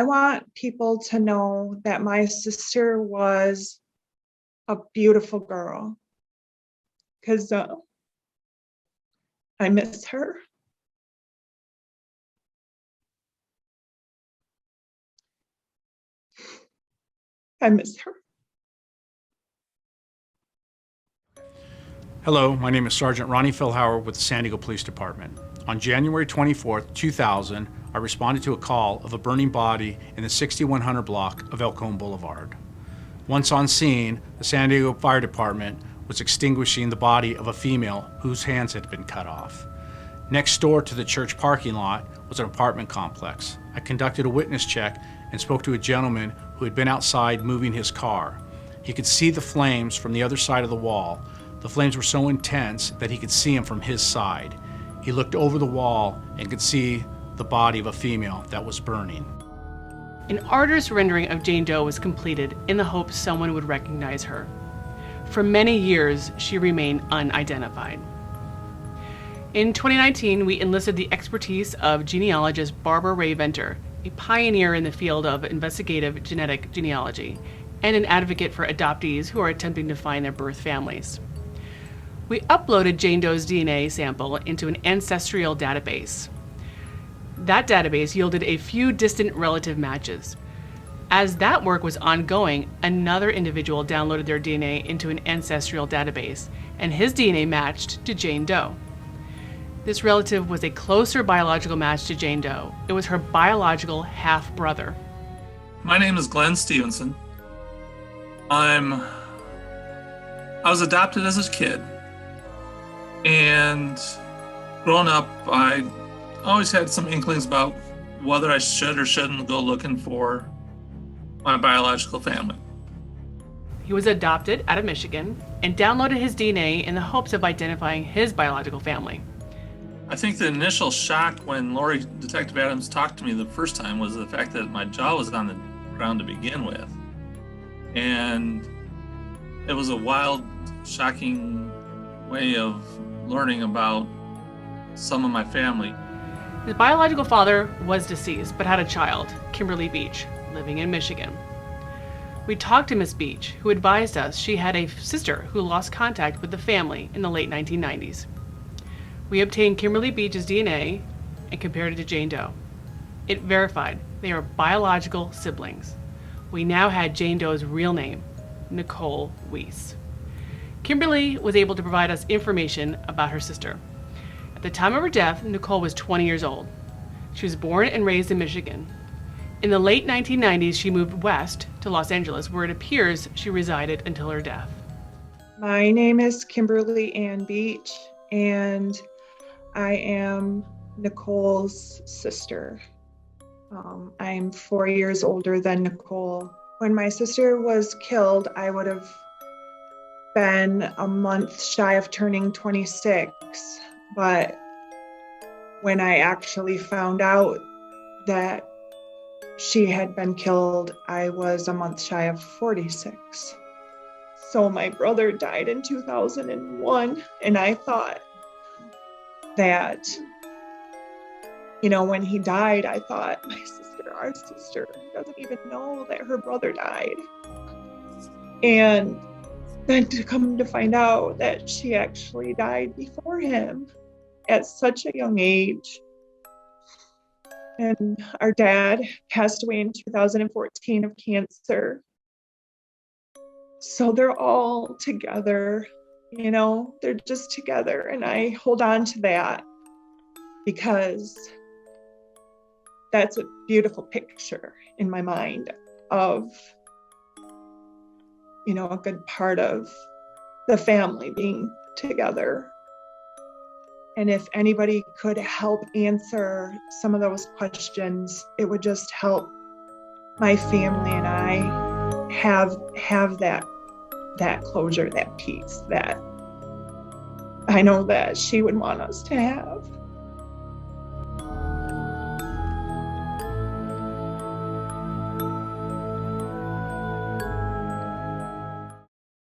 I want people to know that my sister was a beautiful girl, because I miss her. I miss her. Hello, my name is Sergeant Ronnie Philhower with the San Diego Police Department. On January 24th, 2000, I responded to a call of a burning body in the 6100 block of El Cajon Boulevard. Once on scene, the San Diego Fire Department was extinguishing the body of a female whose hands had been cut off. Next door to the church parking lot was an apartment complex. I conducted a witness check and spoke to a gentleman who had been outside moving his car. He could see the flames from the other side of the wall. The flames were so intense that he could see them from his side. He looked over the wall and could see the body of a female that was burning. An artist's rendering of Jane Doe was completed in the hope someone would recognize her. For many years, she remained unidentified. In 2019, we enlisted the expertise of genealogist Barbara Ray Venter, a pioneer in the field of investigative genetic genealogy, and an advocate for adoptees who are attempting to find their birth families. We uploaded Jane Doe's DNA sample into an ancestral database. That database yielded a few distant relative matches. As that work was ongoing, another individual downloaded their DNA into an ancestral database, and his DNA matched to Jane Doe. This relative was a closer biological match to Jane Doe. It was her biological half-brother. My name is Glen Stevenson. I was adopted as a kid, and growing up, I always had some inklings about whether I should or shouldn't go looking for my biological family. He was adopted out of Michigan and downloaded his DNA in the hopes of identifying his biological family. I think the initial shock when Lori, Detective Adams, talked to me the first time was the fact that my jaw was on the ground to begin with. And it was a wild, shocking way of learning about some of my family. His biological father was deceased, but had a child, Kimberly Beach, living in Michigan. We talked to Miss Beach, who advised us she had a sister who lost contact with the family in the late 1990s. We obtained Kimberly Beach's DNA and compared it to Jane Doe. It verified they are biological siblings. We now had Jane Doe's real name, Nicole Weiss. Kimberly was able to provide us information about her sister. At the time of her death, Nicole was 20 years old. She was born and raised in Michigan. In the late 1990s, she moved west to Los Angeles, where it appears she resided until her death. My name is Kimberly Ann Beach, and I am Nicole's sister. I'm 4 years older than Nicole. When my sister was killed, I would have been a month shy of turning 26, but when I actually found out that she had been killed, I was a month shy of 46. So my brother died in 2001, and I thought that, when he died, I thought, our sister, doesn't even know that her brother died. And then to come to find out that she actually died before him at such a young age. And our dad passed away in 2014 of cancer. So they're all together, they're just together. And I hold on to that because that's a beautiful picture in my mind of, a good part of the family being together. And if anybody could help answer some of those questions, it would just help my family and I have that closure, that peace that I know that she would want us to have.